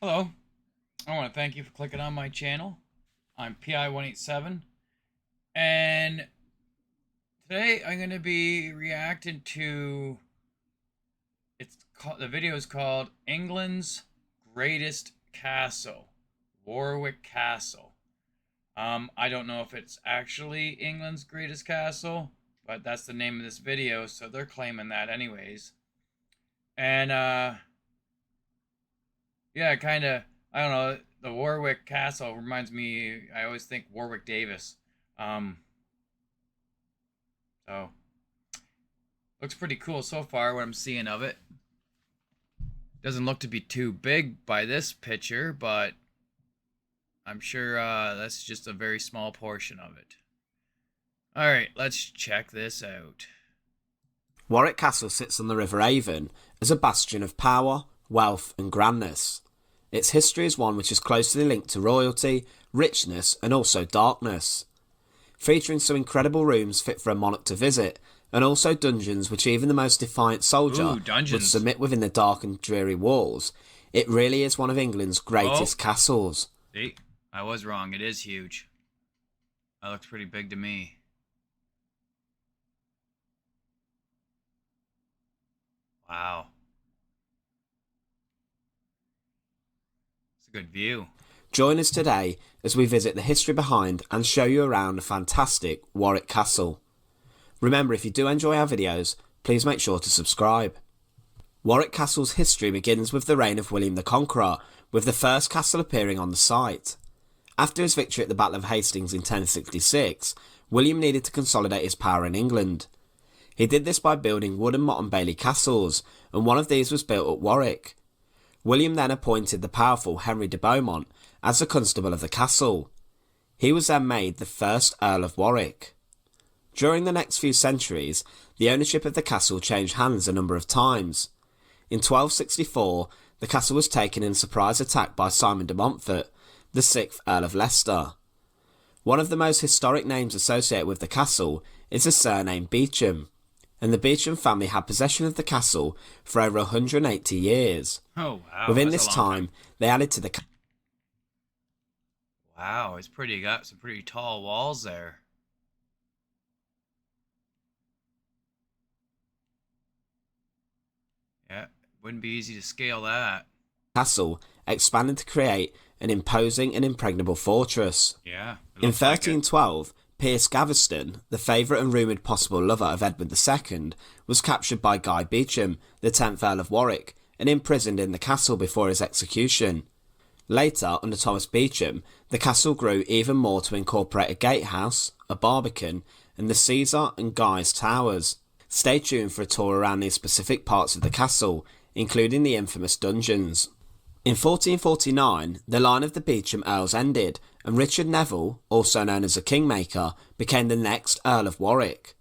Hello, I want to thank you for clicking on my channel. I'm PI187, and today I'm going to be reacting to the video is called England's Greatest Castle, Warwick Castle. I don't know if it's actually England's greatest castle, but that's the name of this video, so they're claiming that anyways. And yeah, kind of. I don't know. The Warwick Castle reminds me. I always think Warwick Davis. Um, so looks pretty cool so far. What I'm seeing of it doesn't look to be too big by this picture, but I'm sure that's just a very small portion of it. All right, let's check this out. Warwick Castle sits on the River Avon as a bastion of power, wealth and grandness. Its history is one which is closely linked to royalty, richness and also darkness. Featuring some incredible rooms fit for a monarch to visit, and also dungeons which even the most defiant soldier would submit within the dark and dreary walls, it really is one of England's greatest castles. See, I was wrong, it is huge. That looks pretty big to me. Wow. It's a good view. Join us today as we visit the history behind and show you around a fantastic Warwick Castle. Remember, if you do enjoy our videos, please make sure to subscribe. Warwick Castle's history begins with the reign of William the Conqueror, with the first castle appearing on the site. After his victory at the Battle of Hastings in 1066, William needed to consolidate his power in England. He did this by building wood and motte and bailey castles, and one of these was built at Warwick. William then appointed the powerful Henry de Beaumont as the constable of the castle. He was then made the first Earl of Warwick. During the next few centuries, the ownership of the castle changed hands a number of times. In 1264, the castle was taken in a surprise attack by Simon de Montfort, the 6th Earl of Leicester. One of the most historic names associated with the castle is the surname Beauchamp, and the Beauchamp family had possession of the castle for over 180 years. Oh, wow. Within this time, they added to the castle. Wow, it's got some pretty tall walls there. Yeah, wouldn't be easy to scale that. Castle expanded to create an imposing and impregnable fortress. Yeah. In 1312, Piers Gaveston, the favourite and rumoured possible lover of Edward II, was captured by Guy Beauchamp, the 10th Earl of Warwick, and imprisoned in the castle before his execution. Later, under Thomas Beauchamp, the castle grew even more to incorporate a gatehouse, a barbican, and the Caesar and Guy's towers. Stay tuned for a tour around these specific parts of the castle, including the infamous dungeons. In 1449, the line of the Beauchamp Earls ended, and Richard Neville, also known as the Kingmaker, became the next Earl of Warwick.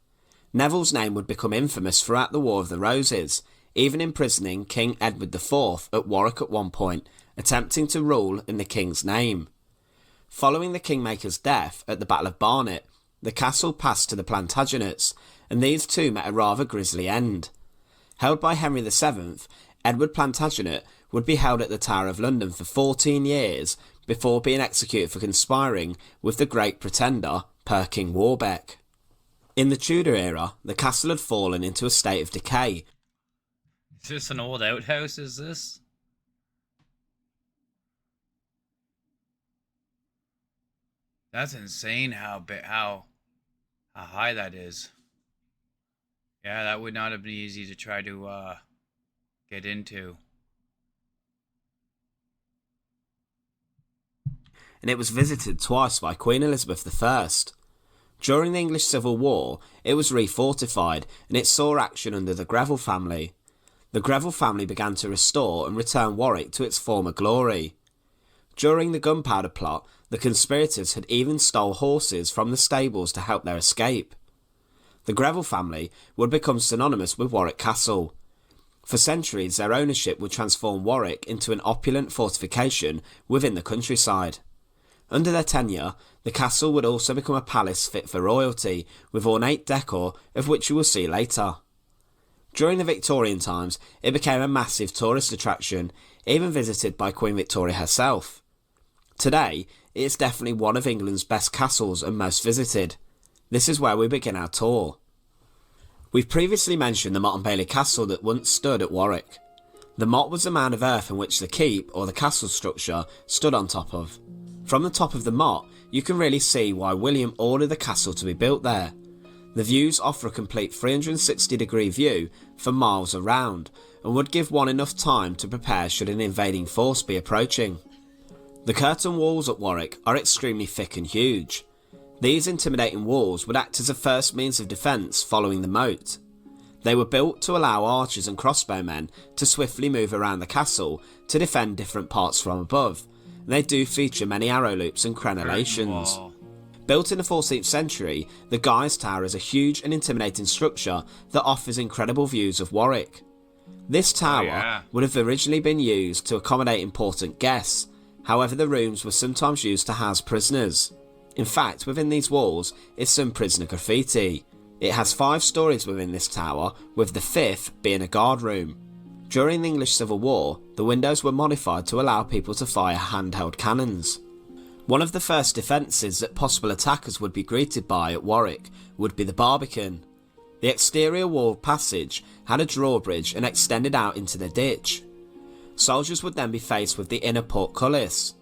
Neville's name would become infamous throughout the War of the Roses, even imprisoning King Edward IV at Warwick at one point, attempting to rule in the king's name. Following the Kingmaker's death at the Battle of Barnet, the castle passed to the Plantagenets, and these two met a rather grisly end. Held by Henry VII, Edward Plantagenet would be held at the Tower of London for 14 years before being executed for conspiring with the Great Pretender, Perkin Warbeck. In the Tudor era, the castle had fallen into a state of decay. Is this an old outhouse, is this? That's insane how high that is. Yeah, that would not have been easy to try to get into. And it was visited twice by Queen Elizabeth I. During the English Civil War, it was refortified and it saw action under the Greville family. The Greville family began to restore and return Warwick to its former glory. During the Gunpowder Plot, the conspirators had even stole horses from the stables to help their escape. The Greville family would become synonymous with Warwick Castle. For centuries, their ownership would transform Warwick into an opulent fortification within the countryside. Under their tenure, the castle would also become a palace fit for royalty, with ornate decor of which you will see later. During the Victorian times, it became a massive tourist attraction, even visited by Queen Victoria herself. Today, it is definitely one of England's best castles and most visited. This is where we begin our tour. We've previously mentioned the Motte and Bailey Castle that once stood at Warwick. The motte was a mound of earth in which the keep, or the castle structure, stood on top of. From the top of the motte, you can really see why William ordered the castle to be built there. The views offer a complete 360-degree view for miles around, and would give one enough time to prepare should an invading force be approaching. The curtain walls at Warwick are extremely thick and huge. These intimidating walls would act as a first means of defence following the moat. They were built to allow archers and crossbowmen to swiftly move around the castle to defend different parts from above, and they do feature many arrow loops and crenellations. Built in the 14th century, the Guy's Tower is a huge and intimidating structure that offers incredible views of Warwick. This tower would have originally been used to accommodate important guests, however the rooms were sometimes used to house prisoners. In fact, within these walls is some prisoner graffiti. It has 5 stories within this tower, with the 5th being a guard room. During the English Civil War, the windows were modified to allow people to fire handheld cannons. One of the first defences that possible attackers would be greeted by at Warwick would be the Barbican. The exterior walled passage had a drawbridge and extended out into the ditch. Soldiers would then be faced with the inner portcullis.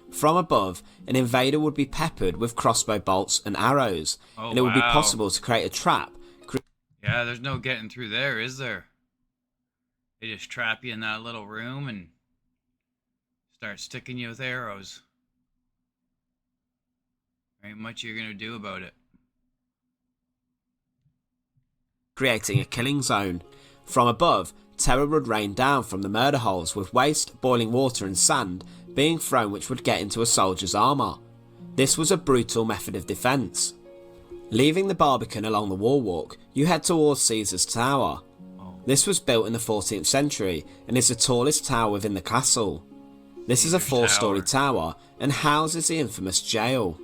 From above, an invader would be peppered with crossbow bolts and arrows, and it would be possible to create a trap. Yeah, there's no getting through there, is there? They just trap you in that little room and start sticking you with arrows. There ain't much you're gonna do about it. Creating a killing zone. From above, terror would rain down from the murder holes, with waste, boiling water and sand being thrown which would get into a soldier's armour. This was a brutal method of defence. Leaving the Barbican along the wall walk, you head towards Caesar's Tower. This was built in the 14th century and is the tallest tower within the castle. This is a 4-storey tower and houses the infamous jail.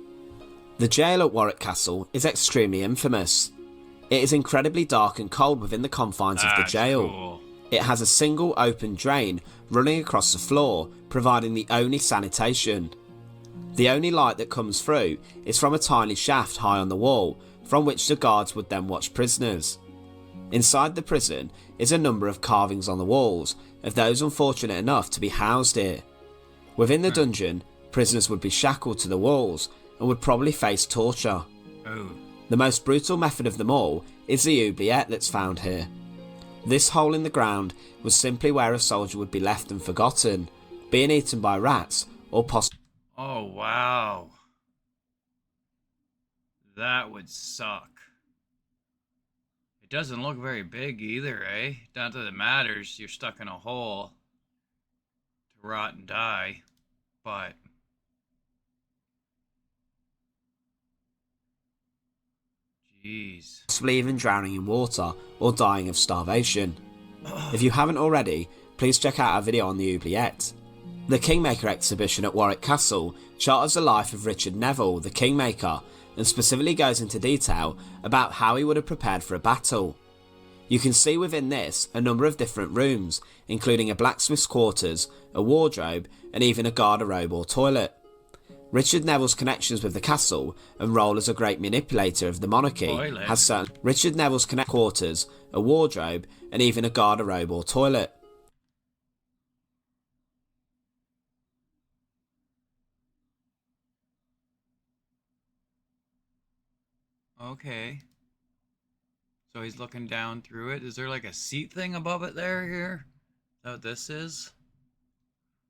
The jail at Warwick Castle is extremely infamous. It is incredibly dark and cold within the confines of the jail. Cool. It has a single open drain running across the floor, providing the only sanitation. The only light that comes through is from a tiny shaft high on the wall, from which the guards would then watch prisoners. Inside the prison is a number of carvings on the walls of those unfortunate enough to be housed here. Within the dungeon, prisoners would be shackled to the walls and would probably face torture. The most brutal method of them all is the oubliette that's found here. This hole in the ground was simply where a soldier would be left and forgotten, being eaten by rats or possibly... Oh, wow. That would suck. It doesn't look very big either, eh? Not that it matters, you're stuck in a hole to rot and die, but... Jeez. Possibly even drowning in water or dying of starvation. If you haven't already, please check out our video on the oubliette. The Kingmaker exhibition at Warwick Castle charters the life of Richard Neville, the Kingmaker, and specifically goes into detail about how he would have prepared for a battle. You can see within this a number of different rooms, including a blacksmith's quarters, a wardrobe, and even a garderobe or toilet. Richard Neville's connections with the castle and role as a great manipulator of the monarchy has certain... Richard Neville's quarters, a wardrobe, and even a garderobe or toilet. Okay. So he's looking down through it. Is there like a seat thing above it there here? Is that what this is?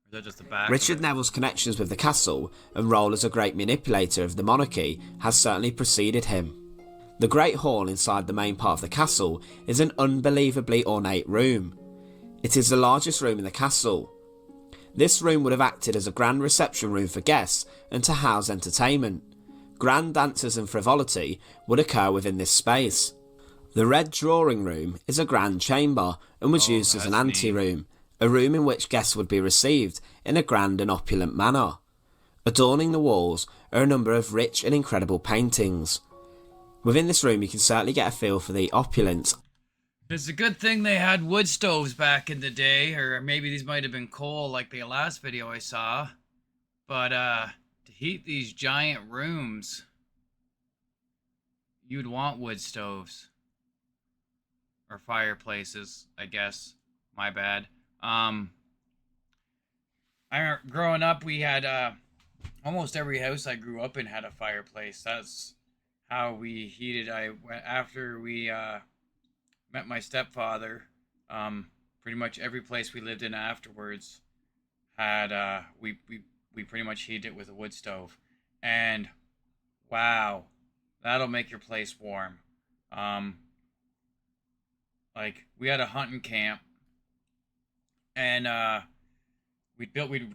Or is that just the back? Richard Neville's connections with the castle and role as a great manipulator of the monarchy has certainly preceded him. The Great Hall inside the main part of the castle is an unbelievably ornate room. It is the largest room in the castle. This room would have acted as a grand reception room for guests and to house entertainment. Grand dances and frivolity would occur within this space. The Red Drawing Room is a grand chamber and was used as an ante-room, a room in which guests would be received in a grand and opulent manner. Adorning the walls are a number of rich and incredible paintings. Within this room you can certainly get a feel for the opulence. It's a good thing they had wood stoves back in the day, or maybe these might have been coal like the last video I saw. But to heat these giant rooms, you'd want wood stoves or fireplaces, I guess. My bad. Growing up, we had almost every house I grew up in had a fireplace. That's how we heated. After we met my stepfather. Pretty much every place we lived in afterwards had we pretty much heated it with a wood stove, and wow, that'll make your place warm. Um, like we had a hunting camp, and we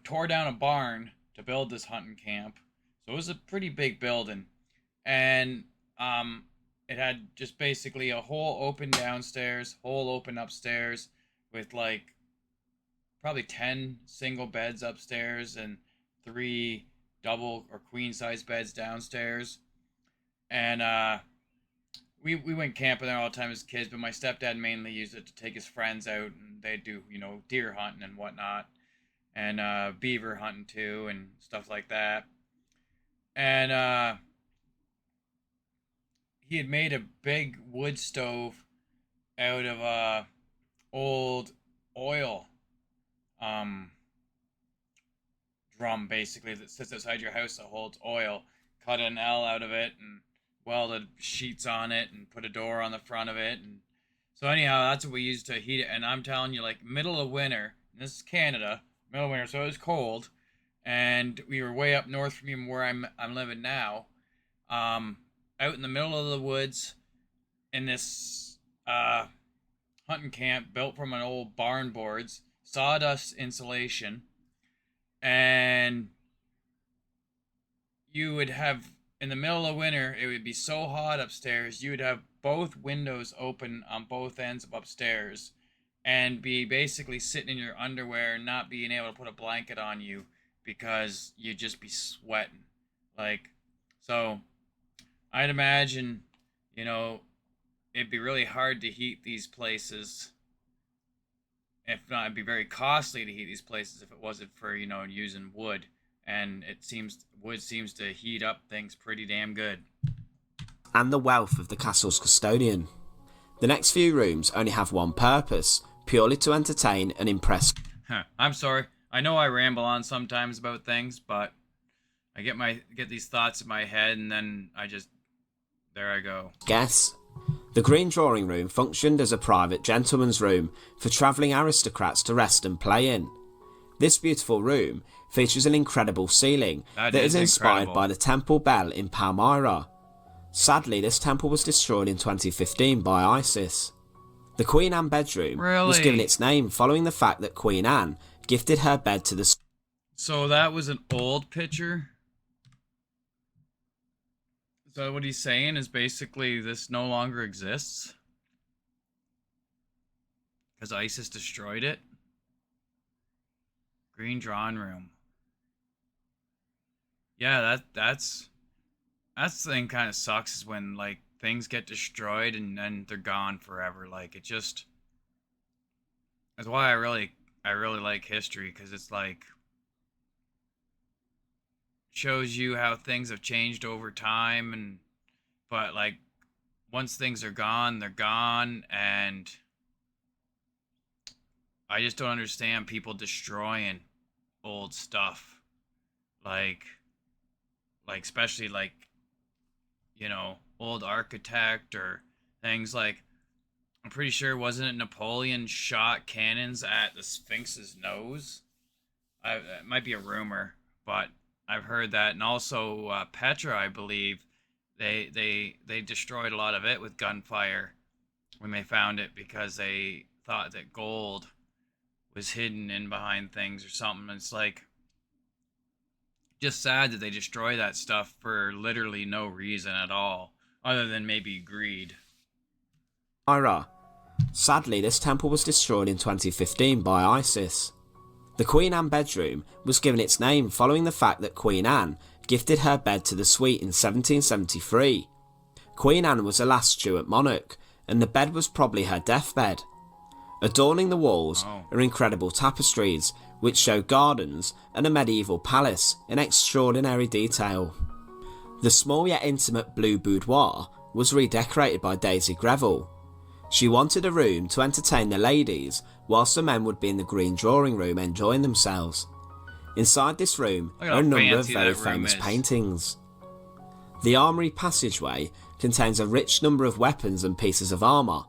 tore down a barn to build this hunting camp, so it was a pretty big building, and it had just basically a whole open downstairs, whole open upstairs, with like probably 10 single beds upstairs and 3 double or queen size beds downstairs. And we went camping there all the time as kids, but my stepdad mainly used it to take his friends out, and they'd do, deer hunting and whatnot, and beaver hunting too, and stuff like that. And he had made a big wood stove out of old oil drum, basically, that sits outside your house that holds oil. Cut an L out of it and welded sheets on it and put a door on the front of it. And so anyhow, that's what we used to heat it. And I'm telling you, like, middle of winter, this is Canada, middle of winter, so it was cold, and we were way up north from even where I'm living now. Out in the middle of the woods in this hunting camp built from an old barn boards, sawdust insulation, and you would have, in the middle of winter, it would be so hot upstairs, you would have both windows open on both ends of upstairs and be basically sitting in your underwear and not being able to put a blanket on you because you'd just be sweating. Like, so I'd imagine, it'd be really hard to heat these places. If not, it'd be very costly to heat these places if it wasn't for, using wood. And wood seems to heat up things pretty damn good. And the wealth of the castle's custodian. The next few rooms only have one purpose, purely to entertain and impress. I'm sorry. I know I ramble on sometimes about things, but I get these thoughts in my head, and then there I go. Guess. The green drawing room functioned as a private gentleman's room for travelling aristocrats to rest and play in. This beautiful room features an incredible ceiling that is inspired by the temple bell in Palmyra. Sadly, this temple was destroyed in 2015 by ISIS. The Queen Anne bedroom was given its name following the fact that Queen Anne gifted her bed to the... So that was an old picture? So what he's saying is basically this no longer exists? Because ISIS destroyed it? Green drawing room. Yeah, that's the thing kind of sucks, is when like things get destroyed and then they're gone forever. Like that's why I really like history, because it's like shows you how things have changed over time, but like once things are gone, they're gone, and I just don't understand people destroying old stuff, like especially like old architect or things. Like, I'm pretty sure, wasn't it Napoleon shot cannons at the Sphinx's nose? It might be a rumor, but I've heard that. And also Petra, I believe, they destroyed a lot of it with gunfire when they found it, because they thought that gold was hidden in behind things or something. It's like just sad that they destroy that stuff for literally no reason at all, other than maybe greed. Ira. Sadly, this temple was destroyed in 2015 by ISIS. The Queen Anne bedroom was given its name following the fact that Queen Anne gifted her bed to the suite in 1773. Queen Anne was the last Stuart monarch, and the bed was probably her deathbed. Adorning the walls Oh. are incredible tapestries, which show gardens and a medieval palace in extraordinary detail. The small yet intimate blue boudoir was redecorated by Daisy Greville. She wanted a room to entertain the ladies, whilst the men would be in the green drawing room enjoying themselves. Inside this room Look are how a number of fancy very that room famous is. paintings. The armoury passageway contains a rich number of weapons and pieces of armour,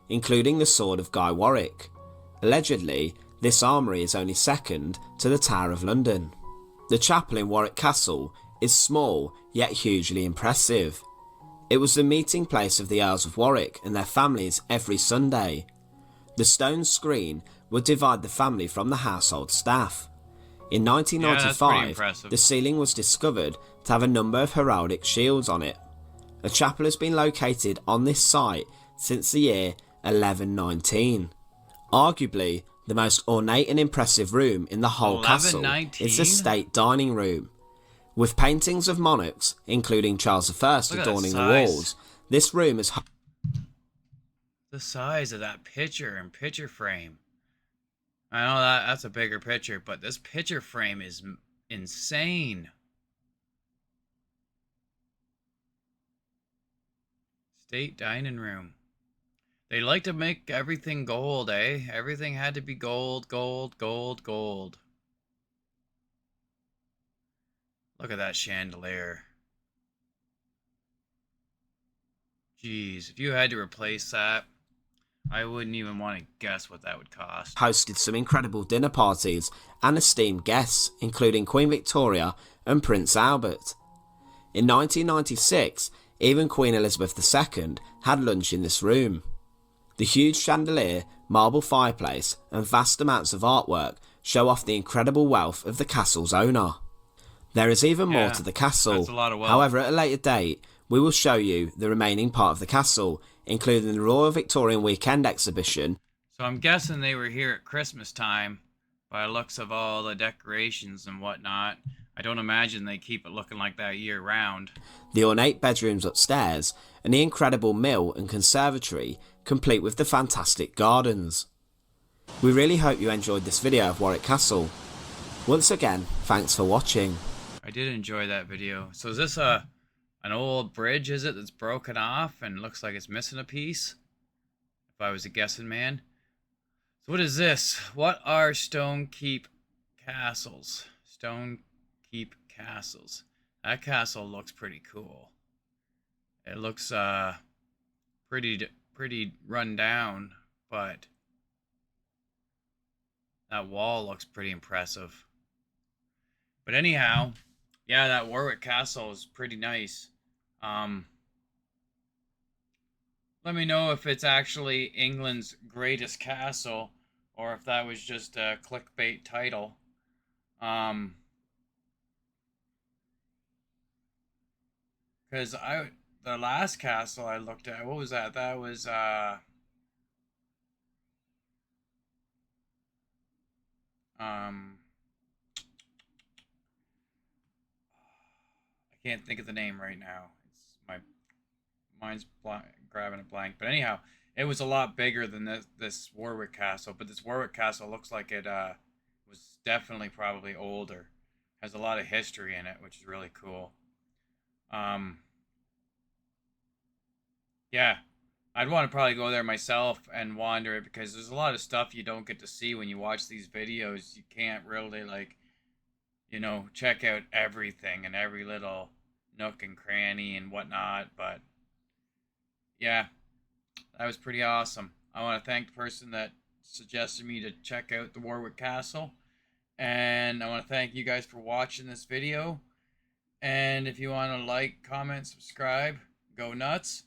including the sword of Guy Warwick. Allegedly, this armoury is only second to the Tower of London. The chapel in Warwick Castle is small yet hugely impressive. It was the meeting place of the Earls of Warwick and their families every Sunday. The stone screen would divide the family from the household staff. In Yeah, that's pretty 1995, impressive. the ceiling was discovered to have a number of heraldic shields on it. A chapel has been located on this site since the year 1119. Arguably, the most ornate and impressive room in the whole castle 1119? is the state dining room. With paintings of monarchs, including Charles I, Look at that adorning the size. walls, this room is The size of that picture and picture frame. I know that's a bigger picture, but this picture frame is insane. State dining room. They like to make everything gold, eh? Everything had to be gold, gold, gold, gold. Look at that chandelier. Jeez, if you had to replace that, I wouldn't even want to guess what that would cost. hosted some incredible dinner parties and esteemed guests, including Queen Victoria and Prince Albert. In 1996, even Queen Elizabeth II had lunch in this room. The huge chandelier, marble fireplace, and vast amounts of artwork show off the incredible wealth of the castle's owner. There is even more Yeah, to the castle. that's a lot of wealth. However, at a later date, we will show you the remaining part of the castle, including the Royal Victorian Weekend exhibition. So I'm guessing they were here at Christmas time by the looks of all the decorations and whatnot. I don't imagine they keep it looking like that year round. The ornate bedrooms upstairs, and the incredible mill and conservatory, complete with the fantastic gardens. We really hope you enjoyed this video of Warwick Castle. Once again, thanks for watching. I did enjoy that video. So is this an old bridge, is it, that's broken off and looks like it's missing a piece? If I was a guessing man. So what is this? What are Stone Keep castles? Stone Keep castles. That castle looks pretty cool. It looks pretty run down, but that wall looks pretty impressive. But anyhow, yeah, that Warwick Castle is pretty nice. Let me know if it's actually England's greatest castle or if that was just a clickbait title. Because the last castle I looked at, what was that? That was I can't think of the name right now. It's my mind's grabbing a blank. But anyhow, it was a lot bigger than this Warwick Castle. But this Warwick Castle looks like it was definitely probably older. Has a lot of history in it, which is really cool. Yeah, I'd want to probably go there myself and wander it because there's a lot of stuff you don't get to see when you watch these videos. You can't really check out everything and every little nook and cranny and whatnot. But yeah, that was pretty awesome. I want to thank the person that suggested me to check out the Warwick Castle. And I want to thank you guys for watching this video. And if you want to like, comment, subscribe, go nuts.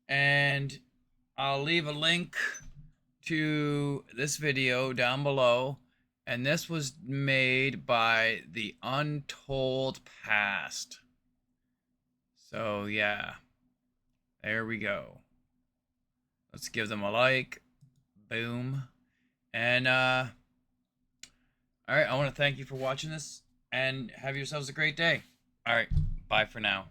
And I'll leave a link to this video down below. And this was made by The Untold Past. So yeah, there we go. Let's give them a like. Boom. And alright, I want to thank you for watching this and have yourselves a great day. Alright, bye for now.